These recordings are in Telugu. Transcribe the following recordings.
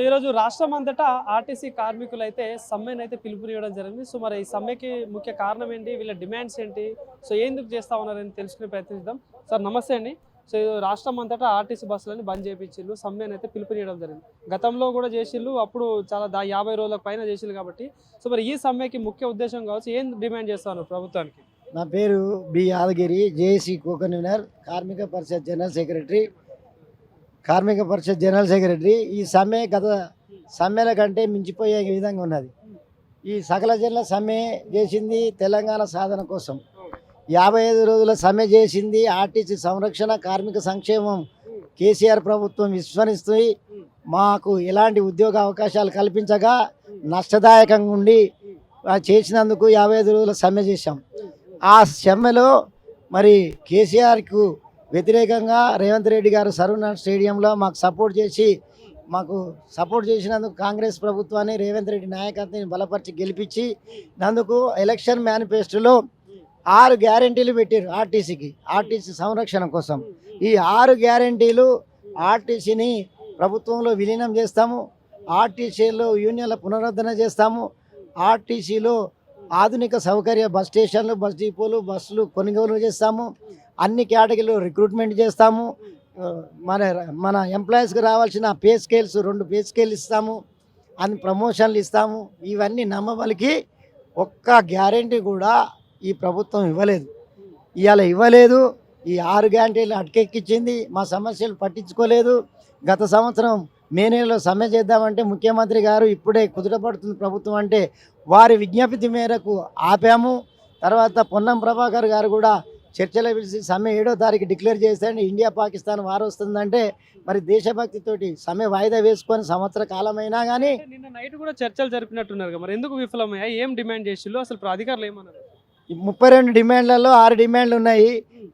ఈరోజు రాష్ట్రం అంతటా ఆర్టీసీ కార్మికులైతే సమ్మెనైతే పిలుపునివ్వడం జరిగింది. సో మరి ఈ సమ్మెకి ముఖ్య కారణం ఏంటి, వీళ్ళ డిమాండ్స్ ఏంటి, సో ఎందుకు చేస్తా ఉన్నారని తెలుసుకునే ప్రయత్నిద్దాం. సార్ నమస్తే అండి. సో రాష్ట్రం అంతటా ఆర్టీసీ బస్సులని బంద్ చేయించిళ్ళు, సమ్మెనైతే పిలుపునివ్వడం జరిగింది. గతంలో కూడా చేసిళ్ళు, అప్పుడు చాలా 50 రోజులకు పైన చేసిళ్ళు కాబట్టి సో మరి ఈ సమ్మెకి ముఖ్య ఉద్దేశం కావచ్చు, ఏం డిమాండ్ చేస్తా ఉన్నారు ప్రభుత్వానికి? నా పేరు బి యాదగిరి, జేఏసీ కో-కన్వీనర్, కార్మిక పరిషత్ జనరల్ సెక్రటరీ. ఈ సమ్మె గత సమ్మెల కంటే మించిపోయే విధంగా ఉన్నది. ఈ సకల జనుల సమ్మె చేసింది తెలంగాణ సాధన కోసం. 55 రోజుల సమ్మె చేసింది ఆర్టీసీ సంరక్షణ, కార్మిక సంక్షేమం కేసీఆర్ ప్రభుత్వం విస్మరిస్తూ మాకు ఎలాంటి ఉద్యోగ అవకాశాలు కల్పించగా నష్టదాయకంగా ఉండి చేసినందుకు 55 రోజుల సమ్మె చేశాం. ఆ సమ్మెలో మరి కేసీఆర్కు వ్యతిరేకంగా రేవంత్ రెడ్డి గారు సర్వనాథ్ స్టేడియంలో మాకు సపోర్ట్ చేసినందుకు కాంగ్రెస్ ప్రభుత్వాన్ని, రేవంత్ రెడ్డి నాయకత్వాన్ని బలపరిచి గెలిపించి నందుకు ఎలక్షన్ మేనిఫెస్టోలో 6 గ్యారెంటీలు పెట్టారు ఆర్టీసీ సంరక్షణ కోసం. ఈ 6 గ్యారెంటీలు ఆర్టీసీని ప్రభుత్వంలో విలీనం చేస్తాము, ఆర్టీసీలో యూనియన్ల పునరుద్ధరణ చేస్తాము, ఆర్టీసీలో ఆధునిక సౌకర్య బస్ స్టేషన్లు, బస్ డిపోలు, బస్సులు కొనుగోలు చేస్తాము, అన్ని కేటగిరీలో రిక్రూట్మెంట్ చేస్తాము, మన ఎంప్లాయీస్కి రావాల్సిన పే స్కేల్స్ 2 పే స్కేల్ ఇస్తాము, అన్ని ప్రమోషన్లు ఇస్తాము. ఇవన్నీ నమ్మబలికి ఒక్క గ్యారెంటీ కూడా ఈ ప్రభుత్వం ఇవ్వలేదు. ఈ 6 గ్యారెంటీలు అటకెక్కించింది. మా సమస్యలు పట్టించుకోలేదు. గత సంవత్సరం మే నెలలో సమ్మె చేద్దామంటే ముఖ్యమంత్రి గారు ఇప్పుడే కుదుటపడుతుంది ప్రభుత్వం అంటే వారి విజ్ఞప్తి మేరకు ఆపాము. తర్వాత పొన్నం ప్రభాకర్ గారు కూడా చర్చలు పిలిచి సమ్మె 7వ తారీఖు డిక్లేర్ చేస్తాడు. ఇండియా పాకిస్తాన్ వార్ వస్తుందంటే మరి దేశభక్తితోటి సమ్మె వాయిదా వేసుకొని సంవత్సర కాలమైనా కానీ నిన్న నైట్ కూడా చర్చలు జరిపినట్టున్నారు. మరి ఎందుకు విఫలమయ్యాయి, ఏం డిమాండ్ చేసిళ్ళు, అసలు అధికారులు ఏమన్నారు? 32 డిమాండ్లలో 6 డిమాండ్లు ఉన్నాయి.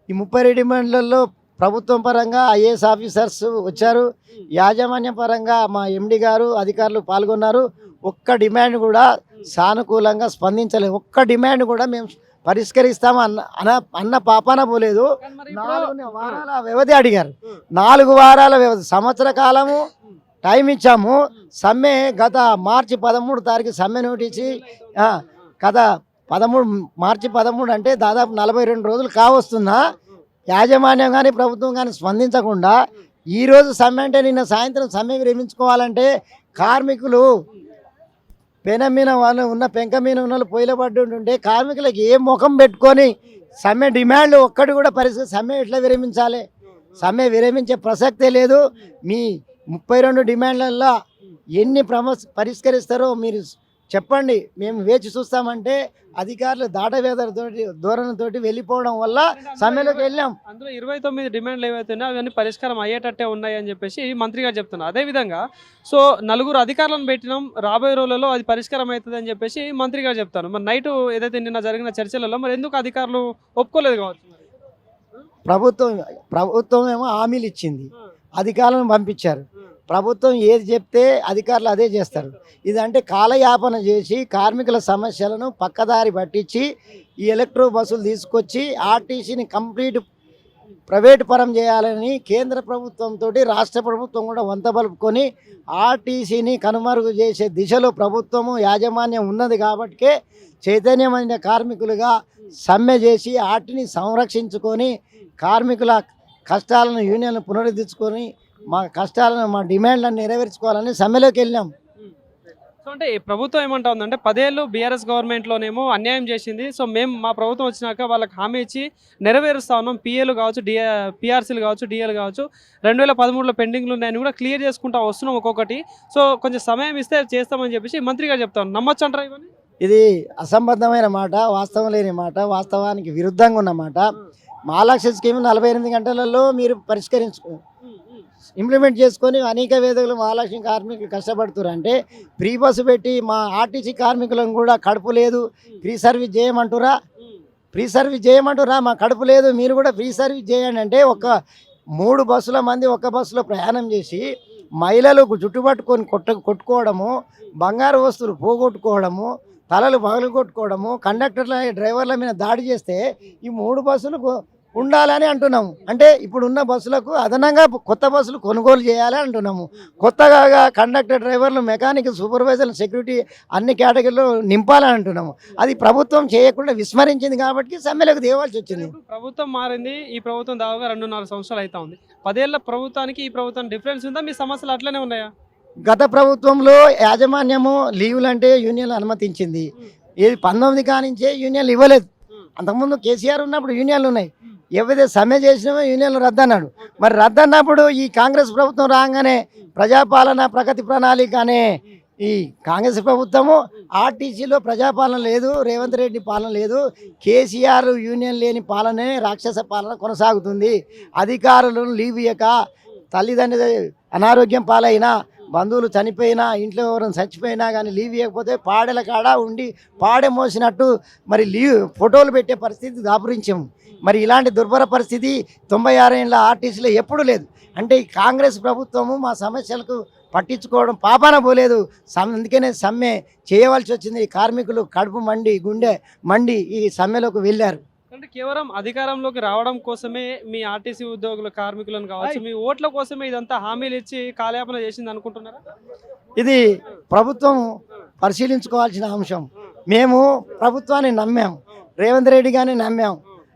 ఈ 32 డిమాండ్లలో ప్రభుత్వం పరంగా ఐఏఎస్ ఆఫీసర్స్ వచ్చారు, యాజమాన్య పరంగా మా ఎండి గారు, అధికారులు పాల్గొన్నారు. ఒక్క డిమాండ్ కూడా సానుకూలంగా స్పందించలేదు. ఒక్క డిమాండ్ కూడా మేము పరిష్కరిస్తాము అన్న పాపాన పోలేదు. 4 వారాల వ్యవధి అడిగారు. 4 వారాల వ్యవధి, సంవత్సర కాలము టైం ఇచ్చాము. సమ్మె గత మార్చి 13 తారీఖు సమ్మె నోటీసి గత మార్చి 13 అంటే దాదాపు 42 రోజులు కావస్తున్నా యాజమాన్యం కానీ ప్రభుత్వం కానీ స్పందించకుండా ఈరోజు సమ్మె అంటే నిన్న సాయంత్రం సమ్మె విరమించుకోవాలంటే కార్మికులు పెనం మీద వాళ్ళు ఉన్న పెంక మీద ఉన్న వాళ్ళు పొయ్యిలో పడి ఉంటుంటే కార్మికులకు ఏ ముఖం పెట్టుకొని సమ్మె డిమాండ్లు ఒక్కటి కూడా పరిస్థితి సమ్మె ఎట్లా విరమించాలి? సమ్మె విరమించే ప్రసక్తే లేదు. మీ 32 డిమాండ్లలో ఎన్ని పరిష్కరిస్తారో మీరు చెప్పండి, మేము వేచి చూస్తామంటే అధికారులు ధోరణితోటి వెళ్ళిపోవడం వల్ల సమ్మెలోకి వెళ్ళాం. అందులో 29 డిమాండ్లు ఏవైతే ఉన్నాయో అవన్నీ పరిష్కారం అయ్యేటట్టే ఉన్నాయి అని చెప్పేసి మంత్రి గారు చెప్తున్నారు. అదేవిధంగా సో 4 అధికారులను పెట్టినాం, రాబోయే రోజులలో అది పరిష్కారం అవుతుంది అని చెప్పేసి మంత్రి గారు చెప్తాను. మరి నైట్ ఏదైతే నిన్న జరిగిన చర్చలలో మరి ఎందుకు అధికారులు ఒప్పుకోలేదు కావచ్చు? ప్రభుత్వం ఏమో హామీలు ఇచ్చింది, అధికారులను పంపించారు. ప్రభుత్వం ఏది చెప్తే అధికారులు అదే చేస్తారు. ఇదంటే కాలయాపన చేసి కార్మికుల సమస్యలను పక్కదారి పట్టించి ఈ ఎలక్ట్రో బస్సులు తీసుకొచ్చి ఆర్టీసీని కంప్లీట్ ప్రైవేట్ పరం చేయాలని కేంద్ర ప్రభుత్వంతో రాష్ట్ర ప్రభుత్వం కూడా వంతబలుపుకొని ఆర్టీసీని కనుమరుగు చేసే దిశలో ప్రభుత్వము యాజమాన్యం ఉన్నది. కాబట్టికే చైతన్యమైన కార్మికులుగా సమ్మె చేసి ఆర్టీని సంరక్షించుకొని కార్మికుల కష్టాలను యూనియన్లు పునరుద్ధరించుకొని మా కష్టాలను, మా డిమాండ్లను నెరవేర్చుకోవాలని సమ్మెలోకి వెళ్ళాం. సో అంటే ప్రభుత్వం ఏమంటా ఉందంటే 10 ఏళ్ళు బీఆర్ఎస్ గవర్నమెంట్లోనేమో అన్యాయం చేసింది. సో మేము మా ప్రభుత్వం వచ్చినాక వాళ్ళకి హామీ ఇచ్చి నెరవేరుస్తా ఉన్నాం. పిఏలు కావచ్చు, పిఆర్సీలు కావచ్చు, డిఏలు కావచ్చు, 2013లో పెండింగ్లు ఉన్నాయని కూడా క్లియర్ చేసుకుంటా వస్తున్నాం ఒక్కొక్కటి. సో కొంచెం సమయం ఇస్తే చేస్తామని చెప్పేసి మంత్రి గారు చెప్తాను. నమ్మొచ్చు అంటారా ఇవన్నీ? ఇది అసంబద్ధమైన మాట, వాస్తవం లేని మాట, వాస్తవానికి విరుద్ధంగా ఉన్న మాట. మహాలక్ష్మి స్కీమ్ 48 గంటలలో మీరు ఇంప్లిమెంట్ చేసుకొని అనేక వేదికలు మహాలక్ష్మి కార్మికులు కష్టపడుతున్నారు. అంటే ఫ్రీ బస్సు పెట్టి మా ఆర్టీసీ కార్మికులను కూడా కడుపు లేదు, ఫ్రీ సర్వీస్ చేయమంటురా, మా కడుపు లేదు, మీరు కూడా ఫ్రీ సర్వీస్ చేయండి అంటే 3 బస్సుల మంది ఒక బస్సులో ప్రయాణం చేసి మహిళలకు జుట్టుపట్టుకొని కొట్టుకోవడము, బంగారు వస్తువులు పోగొట్టుకోవడము, తలలు పగలు కొట్టుకోవడము, కండక్టర్ల డ్రైవర్ల మీద దాడి చేస్తే ఈ 3 బస్సులు ఉండాలని అంటున్నాము. అంటే ఇప్పుడున్న బస్సులకు అదనంగా కొత్త బస్సులు కొనుగోలు చేయాలి అంటున్నాము. కొత్తగా కండక్టర్, డ్రైవర్లు, మెకానిక్, సూపర్వైజర్, సెక్యూరిటీ అన్ని కేటగిరీలో నింపాలని అంటున్నాము. అది ప్రభుత్వం చేయకుండా విస్మరించింది కాబట్టి సమ్మెలకు దేవాల్సి వచ్చింది. ఇప్పుడు ప్రభుత్వం మారింది, ఈ ప్రభుత్వం దాదాపుగా 2.5 సంవత్సరాలు అవుతా ఉంది. 10 ఏళ్ల ప్రభుత్వానికి ఈ ప్రభుత్వం డిఫరెన్స్ ఉందా? మీ సమస్యలు అట్లనే ఉన్నాయా? గత ప్రభుత్వంలో యాజమాన్యము లీవులు అంటే యూనియన్లు అనుమతించింది. ఇది 19 కానించే యూనియన్లు ఇవ్వలేదు. అంతకుముందు కేసీఆర్ ఉన్నప్పుడు యూనియన్లు ఉన్నాయి. ఏవైతే సమ్మె చేసినామో యూనియన్లు రద్దన్నాడు. మరి రద్దన్నప్పుడు ఈ కాంగ్రెస్ ప్రభుత్వం రాగానే ప్రజాపాలన ప్రగతి ప్రణాళిక అనే ఈ కాంగ్రెస్ ప్రభుత్వము ఆర్టీసీలో ప్రజాపాలన లేదు, రేవంత్ రెడ్డి పాలన లేదు, కేసీఆర్ యూనియన్ లేని పాలనే రాక్షస పాలన కొనసాగుతుంది. అధికారులను లీవ్ ఇయ్యక, తల్లిదండ్రులు అనారోగ్యం పాలైనా, బంధువులు చనిపోయినా, ఇంట్లో ఎవరైనా చచ్చిపోయినా కానీ లీవ్ ఇవ్వకపోతే పాడెల కాడ ఉండి పాడె మోసినట్టు మరి లీవ్ ఫోటోలు పెట్టే పరిస్థితి దాపురించాము. మరి ఇలాంటి దుర్భర పరిస్థితి 96 ఏళ్ళ ఆర్టీసీలో ఎప్పుడూ లేదు. అంటే ఈ కాంగ్రెస్ ప్రభుత్వము మా సమస్యలకు పట్టించుకోవడం పాపాన పోలేదు. అందుకనే సమ్మె చేయవలసి వచ్చింది. కార్మికులు కడుపు మండి, గుండె మండి ఈ సమ్మెలోకి వెళ్ళారు. అంటే కేవలం అధికారంలోకి రావడం కోసమే మీ ఆర్టీసీ ఉద్యోగుల కార్మికులను కావచ్చు, మీ ఓట్ల కోసమే ఇదంతా హామీలు ఇచ్చి కాలయాపన చేసింది అనుకుంటున్నారా? ఇది ప్రభుత్వం పరిశీలించుకోవాల్సిన అంశం. మేము ప్రభుత్వాన్ని నమ్మాం, రేవంత్ రెడ్డి గారిని నమ్మాం.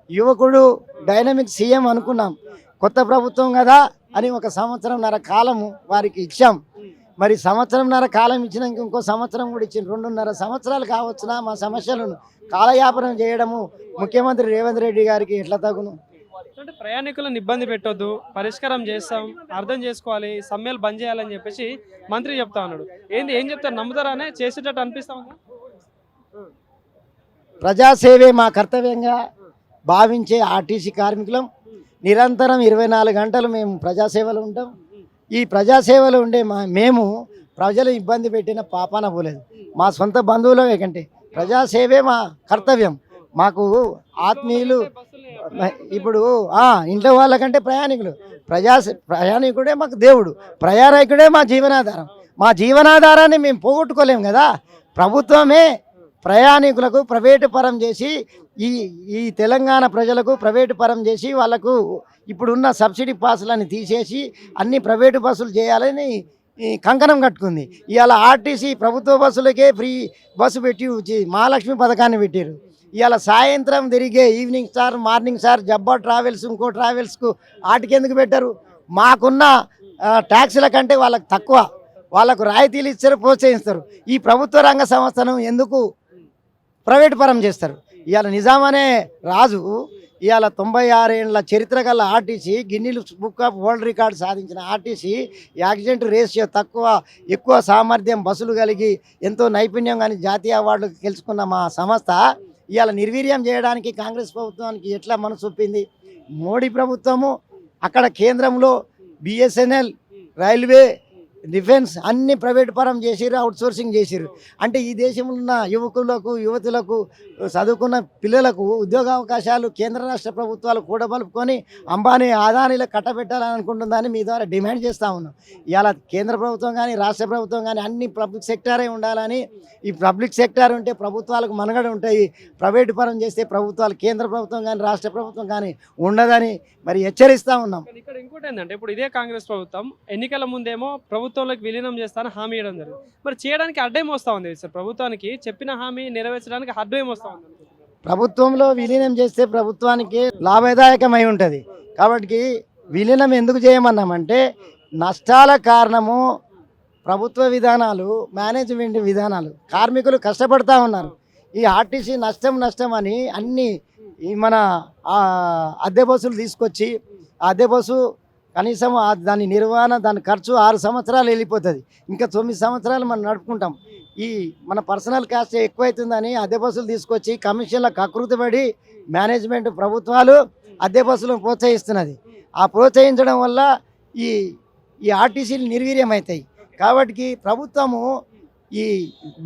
యువకుడు డైనమిక్ సీఎం అనుకున్నాం. కొత్త ప్రభుత్వం కదా అని 1 సంవత్సరంన్నర కాలము వారికి ఇచ్చాం. మరి సంవత్సరంన్నర కాలం ఇచ్చినాక ఇంకో సంవత్సరం కూడా ఇచ్చింది. 2.5 సంవత్సరాలు కావచ్చునా మా సమస్యలను కాలయాపనం చేయడము ముఖ్యమంత్రి రేవంత్ రెడ్డి గారికి ఎట్లా తగును? అంటే ప్రయాణికులను ఇబ్బంది పెట్టొద్దు, పరిష్కారం చేస్తాం, అర్థం చేసుకోవాలి, సమ్మెలు బంద్ చేయాలని చెప్పేసి మంత్రి చెప్తా ఉన్నాడు. ఏం చెప్తారు? నమ్ముతారానే చేసేటట్టు అనిపిస్తా ఉందా? ప్రజాసేవే మా కర్తవ్యంగా భావించే ఆర్టీసీ కార్మికులం నిరంతరం 24 గంటలు మేము ప్రజాసేవలో ఉంటాం. ఈ ప్రజాసేవలో ఉండే మేము ప్రజలు ఇబ్బంది పెట్టిన పాపాన పోలేదు. మా సొంత బంధువులే కంటే ప్రజాసేవే మా కర్తవ్యం. మాకు ఆత్మీయులు ఇప్పుడు ఇంట్లో వాళ్ళకంటే ప్రయాణికుడే మాకు దేవుడు, ప్రయాణికుడే మా జీవనాధారం. మా జీవనాధారాన్ని మేము పోగొట్టుకోలేము కదా. ప్రభుత్వమే ప్రయాణికులకు ప్రైవేటు పరం చేసి ఈ తెలంగాణ ప్రజలకు ప్రైవేటు పరం చేసి వాళ్ళకు ఇప్పుడున్న సబ్సిడీ పాసులని తీసేసి అన్ని ప్రైవేటు బస్సులు చేయాలని కంకణం కట్టుకుంది. ఇవాళ ఆర్టీసీ ప్రభుత్వ బస్సులకే ఫ్రీ బస్సు పెట్టి మహాలక్ష్మి పథకాన్ని పెట్టారు. ఇవాళ సాయంత్రం తిరిగే evening star, morning star, Jabbar travels, ఇంకో ట్రావెల్స్కు వాటికి ఎందుకు పెట్టారు? మాకున్న ట్యాక్సుల కంటే వాళ్ళకు తక్కువ, వాళ్ళకు రాయితీలు ఇస్తారు, ప్రోత్సహిస్తారు. ఈ ప్రభుత్వ రంగ సంస్థను ఎందుకు ప్రైవేట్ పరం చేస్తారు? ఇవాళ నిజాం అనే రాజు ఇవాళ 96 ఏళ్ళ చరిత్ర గల ఆర్టీసీ, గిన్నీలు బుక్ ఆఫ్ వరల్డ్ రికార్డు సాధించిన ఆర్టీసీ, యాక్సిడెంట్ రేషియో తక్కువ, ఎక్కువ సామర్థ్యం బస్సులు కలిగి ఎంతో నైపుణ్యం కానీ జాతీయ అవార్డులు గెలుచుకున్న మా సంస్థ ఇవాళ నిర్వీర్యం చేయడానికి కాంగ్రెస్ ప్రభుత్వానికి ఎట్లా మనసు ఒప్పింది? మోడీ ప్రభుత్వము అక్కడ కేంద్రంలో బిఎస్ఎన్ఎల్, రైల్వే, డిఫెన్స్ అన్ని ప్రైవేట్ పరం చేసిరు, అవుట్సోర్సింగ్ చేసిరు. అంటే ఈ దేశంలో ఉన్న యువకులకు, యువతులకు, చదువుకున్న పిల్లలకు ఉద్యోగ అవకాశాలు కేంద్ర రాష్ట్ర ప్రభుత్వాలు కూడబలుపుకొని అంబానీ, ఆదానీలకు కట్టబెట్టాలని అనుకుంటుందని మీ ద్వారా డిమాండ్ చేస్తూ ఉన్నాం. ఇవాళ కేంద్ర ప్రభుత్వం కానీ రాష్ట్ర ప్రభుత్వం కానీ అన్ని పబ్లిక్ సెక్టారే ఉండాలని. ఈ పబ్లిక్ సెక్టార్ ఉంటే ప్రభుత్వాలకు మనుగడ ఉంటాయి. ప్రైవేటు పరం చేస్తే ప్రభుత్వాలు, కేంద్ర ప్రభుత్వం కానీ రాష్ట్ర ప్రభుత్వం కానీ ఉండదని మరి హెచ్చరిస్తూ ఉన్నాం. ఇక్కడ ఇంకోటి ఏంటంటే, ఇప్పుడు ఇదే కాంగ్రెస్ ప్రభుత్వం ఎన్నికల ముందేమో ప్రభుత్వంలోకి విలీనం చేస్తానని హామీ ఇవ్వడం జరిగింది. మరి చేయడానికి అడ్డం వస్తూ ఉంది సార్? ప్రభుత్వానికి చెప్పిన హామీ నెరవేర్చడానికి అడ్డం వస్తూ ఉంది. ప్రభుత్వంలో విలీనం చేస్తే ప్రభుత్వానికి లాభదాయకమై ఉంటుంది. కాబట్టి విలీనం ఎందుకు చేయమన్నామంటే నష్టాల కారణము ప్రభుత్వ విధానాలు, మేనేజ్మెంట్ విధానాలు. కార్మికులు కష్టపడతా ఉన్నారు. ఈ ఆర్టీసీ నష్టం అని అన్ని మన అద్దె బస్సులు తీసుకొచ్చి అద్దె బస్సు కనీసం దాని నిర్వహణ, దాని ఖర్చు 6 సంవత్సరాలు వెళ్ళిపోతుంది. ఇంకా 9 సంవత్సరాలు మనం నడుపుకుంటాం. ఈ మన పర్సనల్ కాస్ట్ ఎక్కువైతుందని అద్దె బస్సులు తీసుకొచ్చి కమిషన్లకు కకృతిపడి మేనేజ్మెంట్, ప్రభుత్వాలు అద్దె బస్సులను ప్రోత్సహిస్తున్నది. ఆ ప్రోత్సహించడం వల్ల ఈ ఆర్టీసీలు నిర్వీర్యం అవుతాయి. కాబట్టి ప్రభుత్వము ఈ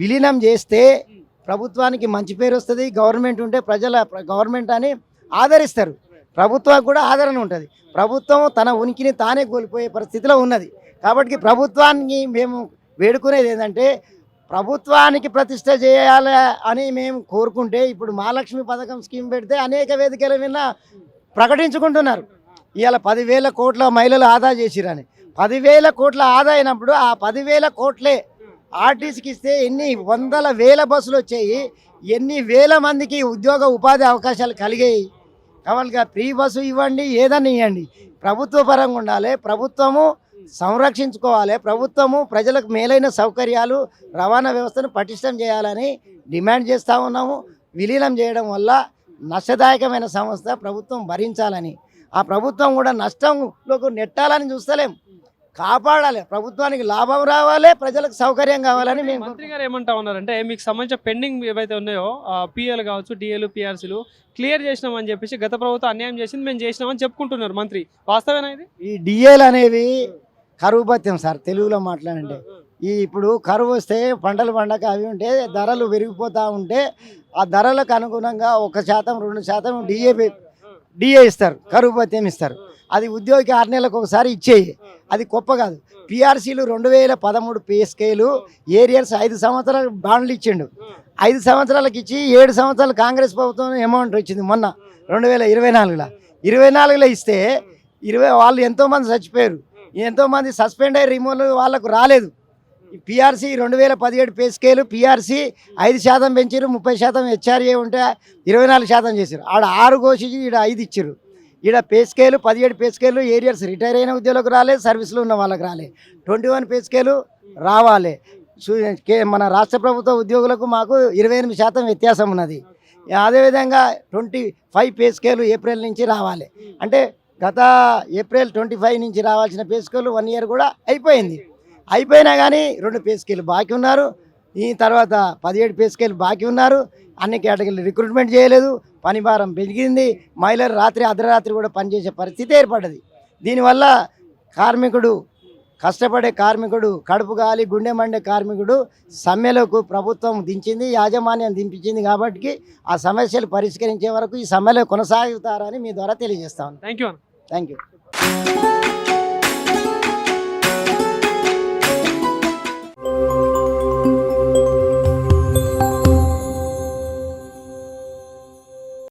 విలీనం చేస్తే ప్రభుత్వానికి మంచి పేరు వస్తుంది. గవర్నమెంట్ ఉంటే గవర్నమెంట్ అని ఆదరిస్తారు. ప్రభుత్వానికి కూడా ఆదరణ ఉంటుంది. ప్రభుత్వం తన ఉనికిని తానే కోల్పోయే పరిస్థితిలో ఉన్నది. కాబట్టి ప్రభుత్వానికి మేము వేడుకునేది ఏంటంటే ప్రభుత్వానికి ప్రతిష్ట చేయాలి అని మేము కోరుకుంటే, ఇప్పుడు మహాలక్ష్మి పథకం స్కీమ్ పెడితే అనేక వేదికల మీద ప్రకటించుకుంటున్నారు. ఇవాళ 10,000 కోట్ల మహిళలు ఆదా చేసిరని. 10,000 కోట్ల ఆదా అయినప్పుడు ఆ 10,000 కోట్లే ఆర్టీసీకి ఇస్తే ఎన్ని వందల వేల బస్సులు వచ్చాయి, ఎన్ని వేల మందికి ఉద్యోగ ఉపాధి అవకాశాలు కలిగాయి. కావాలిగా ఫ్రీ బస్సు ఇవ్వండి, ఏదన్నా ఇవ్వండి, ప్రభుత్వ పరంగా ఉండాలి, ప్రభుత్వము సంరక్షించుకోవాలి, ప్రభుత్వము ప్రజలకు మేలైన సౌకర్యాలు రవాణా వ్యవస్థను పటిష్టం చేయాలని డిమాండ్ చేస్తూ ఉన్నాము. విలీనం చేయడం వల్ల నష్టదాయకమైన సంస్థ ప్రభుత్వం భరించాలని, ఆ ప్రభుత్వం కూడా నష్టంలోకి నెట్టాలని చూస్తలేం. కాపాడాలి, ప్రభుత్వానికి లాభం రావాలి, ప్రజలకు సౌకర్యం కావాలని మేము. మంత్రి గారు ఏమంటా ఉన్నారంటే మీకు సంబంధించిన పెండింగ్ ఏవైతే ఉన్నాయో పిఎల్ కావచ్చు, డిఏలు, పిఆర్సీలు క్లియర్ చేసినామని చెప్పేసి గత ప్రభుత్వం అన్యాయం చేసింది మేము చేసినామని చెప్పుకుంటున్నారు మంత్రి. వాస్తవేనా ఇది? ఈ డిఏలు అనేవి కరువు భత్యం సార్, తెలుగులో మాట్లాడంటే. ఇప్పుడు కరువు వస్తే పంటలు పండక అవి ఉంటే ధరలు పెరిగిపోతూ ఉంటే ఆ ధరలకు అనుగుణంగా 1%, 2% డిఏ ఇస్తారు, కరువు భత్యం ఇస్తారు. అది ఉద్యోగికి 6 నెలలకు ఒకసారి ఇచ్చేయి, అది గొప్ప కాదు. పిఆర్సీలు 2013 పే స్కేలు ఏరియర్స్ 5 సంవత్సరాలు బాండ్లు ఇచ్చిండు. 5 సంవత్సరాలకు ఇచ్చి 7 సంవత్సరాలు కాంగ్రెస్ ప్రభుత్వం అమౌంట్ ఇచ్చింది మొన్న 2024లో. 24లో ఇస్తే వాళ్ళు ఎంతోమంది చచ్చిపోయారు, ఎంతోమంది సస్పెండ్ అయ్యి రిమూవల్ వాళ్ళకు రాలేదు. పిఆర్సీ 2017 పే స్కేలు పిఆర్సీ 5% పెంచారు, 30% హెచ్ఆర్ఏ ఉంటే 24% చేశారు. ఆడ 6 కోసి ఈడ 5 ఇచ్చారు. ఈడ pay scale 17 pay scale arrears retire అయిన ఉద్యోగులకు రాలే, సర్వీస్లో ఉన్న వాళ్ళకి రాలే. 21 పే స్కేలు రావాలి. మన రాష్ట్ర ప్రభుత్వ ఉద్యోగులకు మాకు 28% వ్యత్యాసం ఉన్నది. అదేవిధంగా 25 పే స్కేలు ఏప్రిల్ నుంచి రావాలి. అంటే గత ఏప్రిల్ 25 నుంచి రావాల్సిన పే స్కేలు 1 ఇయర్ కూడా అయిపోయింది. అయిపోయినా కానీ 2 పే స్కేలు బాకీ ఉన్నారు. ఈ తర్వాత 17 పే స్కేలు బాకీ ఉన్నారు. అన్ని కేటగిరీలు రిక్రూట్మెంట్ చేయలేదు, పని భారం పెరిగింది, మహిళలు అర్ధరాత్రి కూడా పనిచేసే పరిస్థితి ఏర్పడ్డది. దీనివల్ల కార్మికుడు, కష్టపడే కార్మికుడు, కడుపు గాలి గుండె మండే కార్మికుడు సమ్మెలకు ప్రభుత్వం దించింది, యాజమాన్యం దింపించింది. కాబట్టి ఆ సమస్యలు పరిష్కరించే వరకు ఈ సమ్మెలో కొనసాగుతారని మీ ద్వారా తెలియజేస్తాను. Thank you. Thank you.